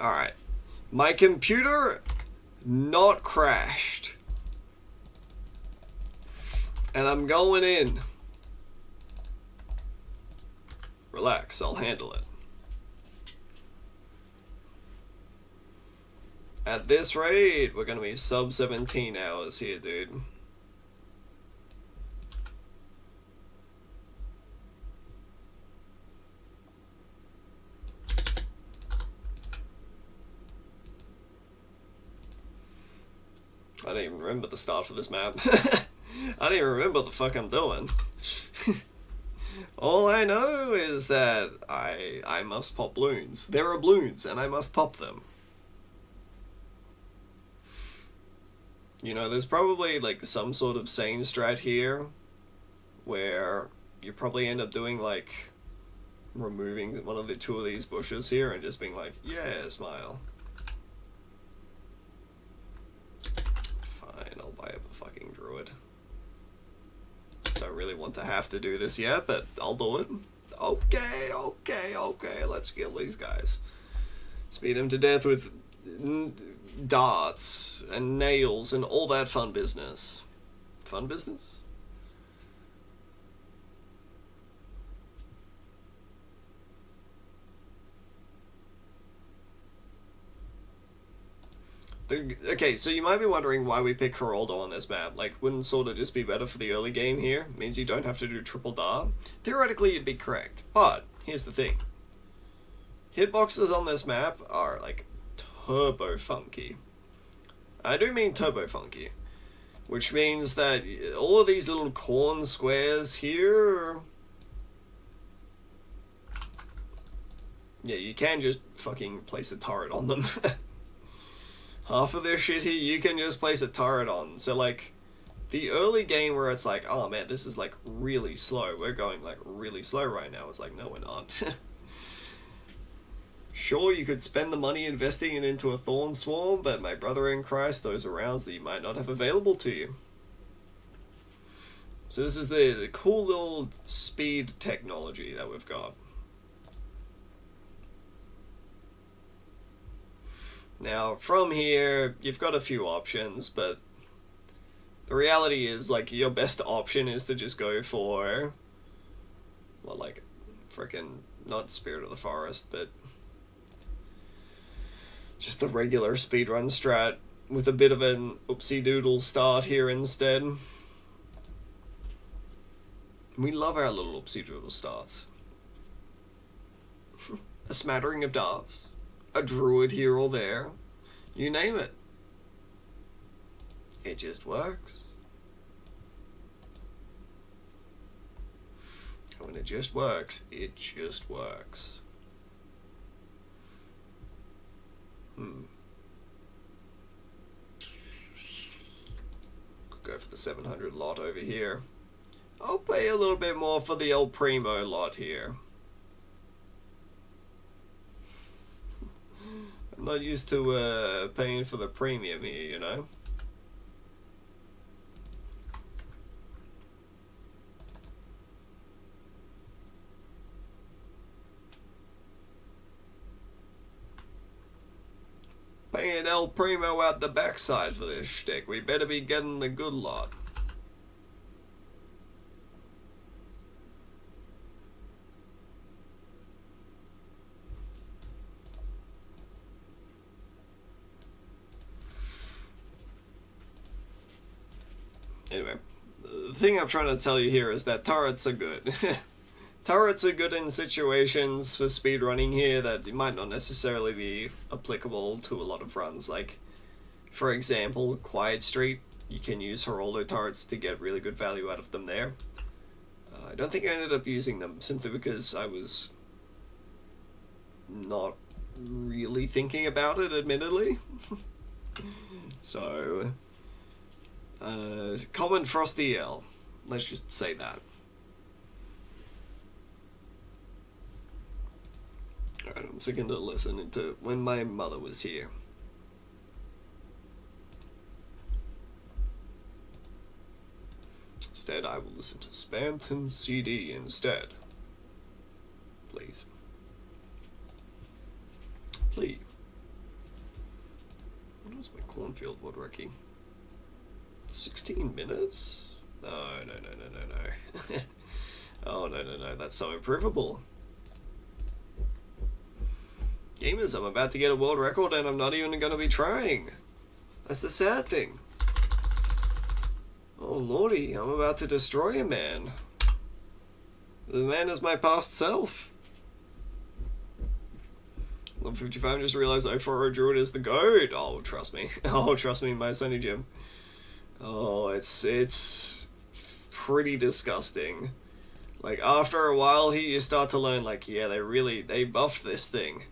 Alright. My computer not crashed. And I'm going in. Relax, I'll handle it. At this rate, we're gonna be sub 17 hours here, dude. I don't even remember the start for this map. I don't even remember what the fuck I'm doing. All I know is that I must pop balloons. There are balloons, and I must pop them. You know, there's probably like some sort of sane strat here where you probably end up doing like removing one of the two of these bushes here and just being like, yeah, smile. Fine, I'll buy up a fucking druid. Don't really want to have to do this yet, but I'll do it. Okay, let's kill these guys. Speed them to death with darts and nails and all that fun business. Fun business? Okay, so you might be wondering why we pick Geraldo on this map. Like, wouldn't sort of just be better for the early game here? Means you don't have to do triple dart. Theoretically, you'd be correct. But, here's the thing. Hitboxes on this map are, like, turbo funky. I do mean turbo funky. Which means that all of these little corn squares here... Yeah, you can just fucking place a turret on them. Half of their shit here you can just place a turret on. So like the early game where it's like, oh man, this is like really slow. We're going like really slow right now. It's like, no, we're not. Sure, you could spend the money investing it into a Thorn Swarm, but my brother in Christ, those are rounds that you might not have available to you. So this is the cool little speed technology that we've got. Now, from here, you've got a few options, but the reality is, like, your best option is to just go for, well, like, frickin', not Spirit of the Forest, but just the regular speedrun strat with a bit of an oopsie-doodle start here instead. We love our little oopsie-doodle starts. A smattering of darts. A druid here or there, you name it. It just works. And when it just works, it just works. Could go for the 700 lot over here. I'll pay a little bit more for the El Primo lot here. I'm not used to paying for the premium here, you know? Paying El Primo out the backside for this shtick. We better be getting the good lot. Anyway, the thing I'm trying to tell you here is that turrets are good. Turrets are good in situations for speedrunning here that might not necessarily be applicable to a lot of runs. Like, for example, Quiet Street, you can use Geraldo turrets to get really good value out of them there. I don't think I ended up using them simply because I was not really thinking about it, admittedly. So... common Frosty L. Let's just say that. Alright, I'm sick to listen to When My Mother Was Here. Instead, I will listen to Spamton CD instead. Please. Please. What's my Cornfield wood rookie? 16 minutes? No. Oh, no, that's so improvable. Gamers, I'm about to get a world record and I'm not even going to be trying. That's the sad thing. Oh lordy, I'm about to destroy a man. The man is my past self. Level 55, just realized 040 Druid is the GOAT. Oh, trust me. Oh, trust me, my Sunny Jim. Oh, it's pretty disgusting. Like, after a while here, you start to learn, like, yeah, they buffed this thing.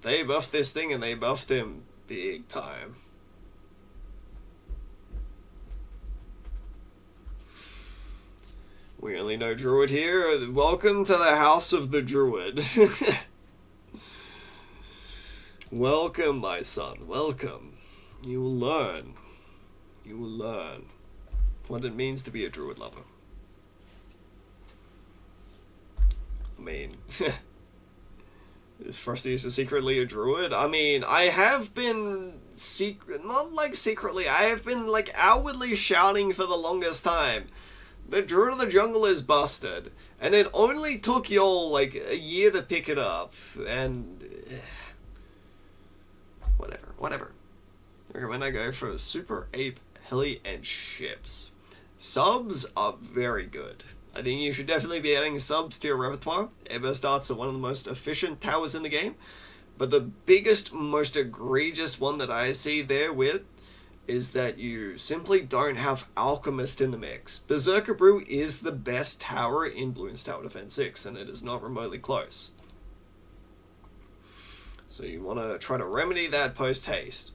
They buffed this thing and they buffed him big time. We only know Druid here. Welcome to the House of the Druid. Welcome, my son. Welcome. You will learn. You will learn what it means to be a Druid lover. I mean, is Frosty secretly a Druid? I mean, I have been secretly, I have been like outwardly shouting for the longest time. The Druid of the Jungle is busted, and it only took y'all like a year to pick it up, and whatever. I recommend I go for Super Ape, Heli, and Ships. Subs are very good. I think you should definitely be adding subs to your repertoire. Airburst darts are one of the most efficient towers in the game, but the biggest, most egregious one that I see there with is that you simply don't have Alchemist in the mix. Berserker Brew is the best tower in Bloons Tower Defense 6, and it is not remotely close. So you want to try to remedy that post-haste.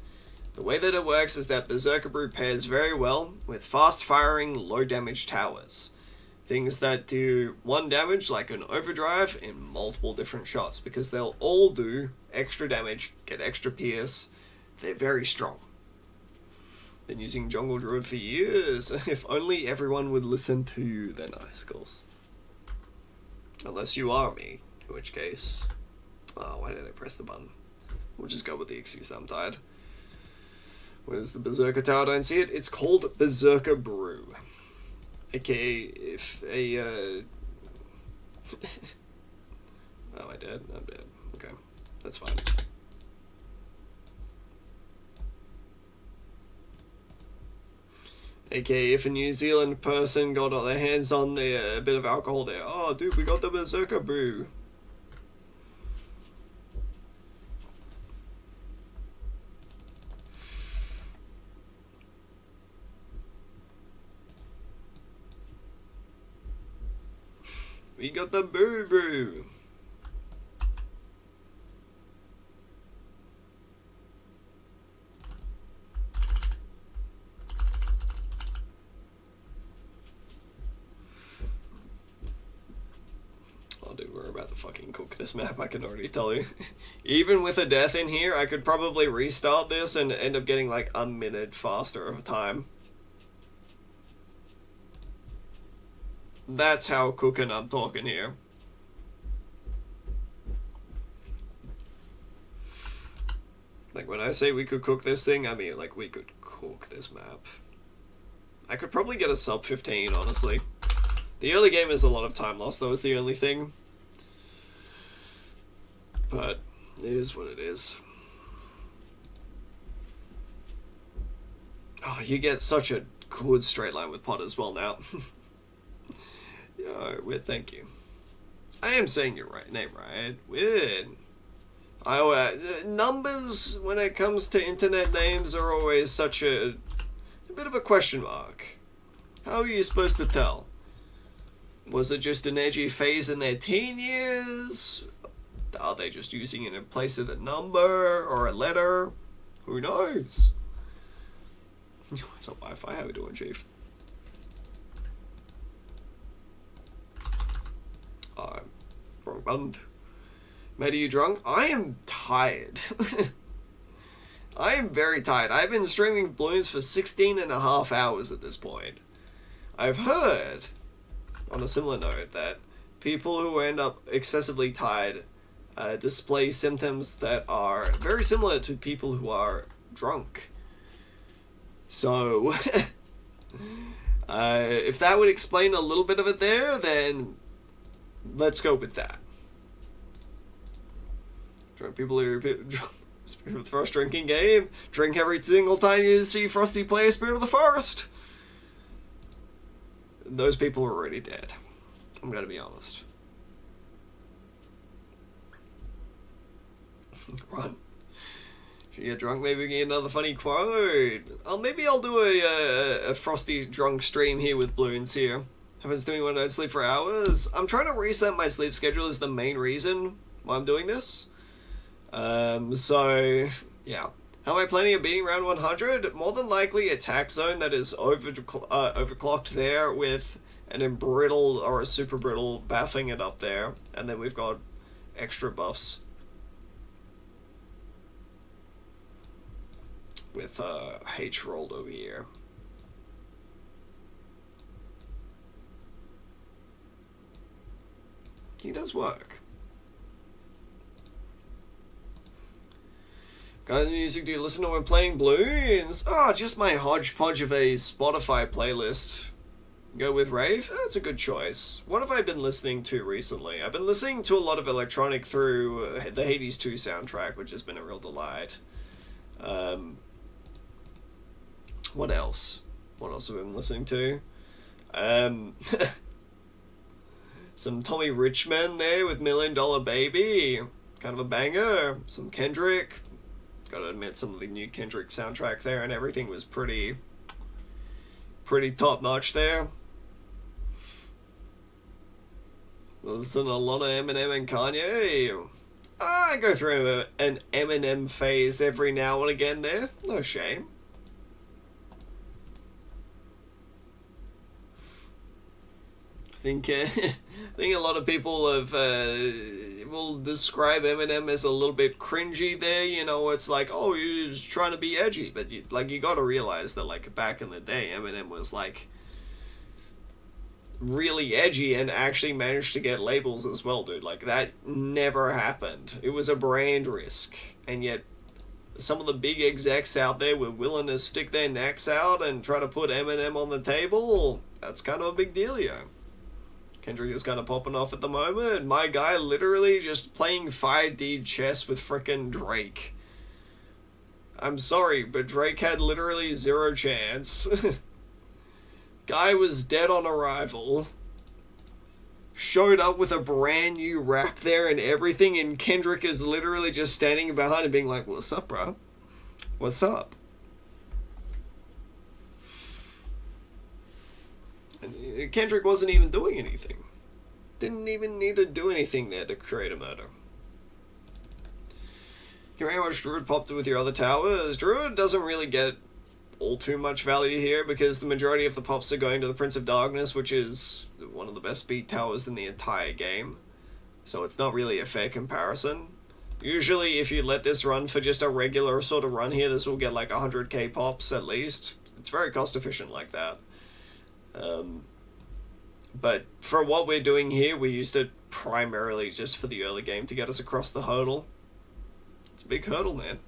The way that it works is that Berserker Brew pairs very well with fast-firing, low-damage towers. Things that do 1 damage, like an overdrive, in multiple different shots, because they'll all do extra damage, get extra pierce. They're very strong. Been using Jungle Druid for years. If only everyone would listen to their nice goals. Unless you are me, in which case... Oh, why did I press the button? We'll just go with the excuse that I'm tired. Where's the Berserker Tower? Don't see it. It's called Berserker Brew. Okay, if a, Oh, I did? I'm dead. Okay, that's fine. Okay, if a New Zealand person got their hands on a bit of alcohol there. Oh, dude, we got the Berserker Brew. We got the Boo Brew. Oh, dude, we're about to fucking cook this map, I can already tell you. Even with a death in here, I could probably restart this and end up getting like a minute faster of time. That's how cooking I'm talking here. Like, when I say we could cook this thing, I mean, like, we could cook this map. I could probably get a sub 15, honestly. The early game is a lot of time lost, though, is the only thing. But, it is what it is. Oh, you get such a good straight line with pot as well now. Yo, weird, thank you. I am saying your name right. Weird. Numbers, when it comes to internet names, are always such a bit of a question mark. How are you supposed to tell? Was it just an edgy phase in their teen years? Are they just using it in place of a number or a letter? Who knows? What's up, Wi-Fi? How we doing, Chief? Wrong button. Mate, are you drunk? I am tired. I am very tired. I've been streaming Bloons for 16 and a half hours at this point. I've heard, on a similar note, that people who end up excessively tired display symptoms that are very similar to people who are drunk. So, if that would explain a little bit of it there, then let's go with that. Drunk people who Spirit of the Forest drinking game. Drink every single time you see Frosty play Spirit of the Forest. Those people are already dead. I'm gonna be honest. Run. If you get drunk, maybe we can get another funny quote. Maybe I'll do a Frosty drunk stream here with Bloons here. Happens to me when I don't sleep for hours. I'm trying to reset my sleep schedule is the main reason why I'm doing this. So, yeah. How am I planning on beating round 100? More than likely a tax zone that is overclocked there with an embrittled or a super brittle baffing it up there. And then we've got extra buffs with H rolled over here. He does work. What kind of music do you listen to when playing Bloons? Oh, just my hodgepodge of a Spotify playlist. Go with rave? That's a good choice. What have I been listening to recently? I've been listening to a lot of electronic through the Hades 2 soundtrack, which has been a real delight. What else? What else have I been listening to? Some Tommy Richmond there with $1 Million Baby. Kind of a banger. Some Kendrick. Gotta admit, some of the new Kendrick soundtrack there and everything was pretty top notch there. Listen to a lot of Eminem and Kanye. I go through an Eminem phase every now and again there. No shame. I think a lot of people have will describe Eminem as a little bit cringy there. You know, it's like, oh, you're just trying to be edgy, but you got to realize that like back in the day, Eminem was like really edgy and actually managed to get labels as well, dude. Like that never happened. It was a brand risk, and yet some of the big execs out there were willing to stick their necks out and try to put Eminem on the table. That's kind of a big deal, yeah. Kendrick is kind of popping off at the moment. My guy literally just playing 5D chess with frickin' Drake. I'm sorry, but Drake had literally zero chance. Guy was dead on arrival. Showed up with a brand new rap there and everything, and Kendrick is literally just standing behind and being like, what's up, bro? What's up? And Kendrick wasn't even doing anything. Didn't even need to do anything there to create a murder. Hearing how much Druid popped with your other towers, Druid doesn't really get all too much value here because the majority of the pops are going to the Prince of Darkness, which is one of the best speed towers in the entire game. So it's not really a fair comparison. Usually if you let this run for just a regular sort of run here, this will get like 100k pops at least. It's very cost efficient like that. But for what we're doing here, we used it primarily just for the early game to get us across the hurdle. It's a big hurdle, man.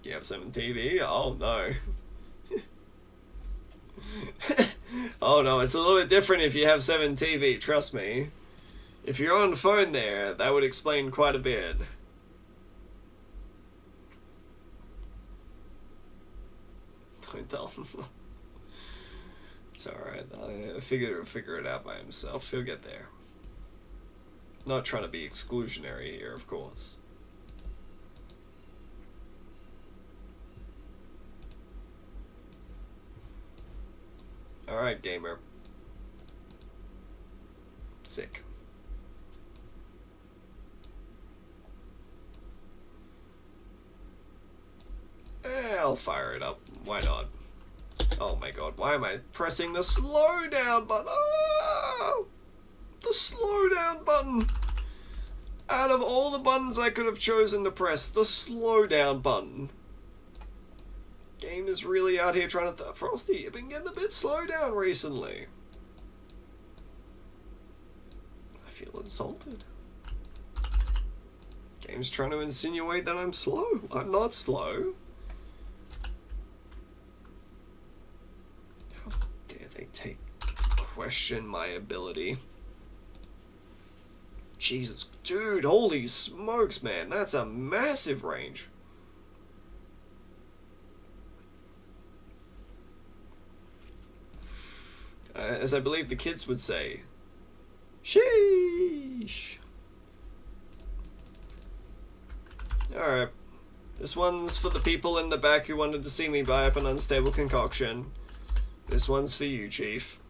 Do you have 7 TV? Oh no. Oh no, it's a little bit different if you have 7 TV, trust me. If you're on phone there, that would explain quite a bit. Don't tell him. It's alright. I figured he'll figure it out by himself. He'll get there. Not trying to be exclusionary here, of course. Alright, gamer. Sick. I'll fire it up. Why not? Oh my god, why am I pressing the slow down button? Oh! The slow down button! Out of all the buttons I could have chosen to press, the slow down button. Game is really out here trying to... Frosty, you've been getting a bit slow down recently. I feel insulted. Game Game's trying to insinuate that I'm slow. I'm not slow. How dare they take question my ability? Jesus, dude, holy smokes, man. That's a massive range. As I believe the kids would say, sheesh. Alright. This one's for the people in the back who wanted to see me buy up an unstable concoction. This one's for you, Chief.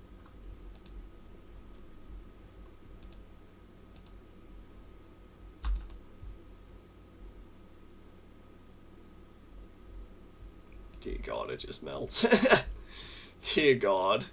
Dear God, it just melts. Dear God.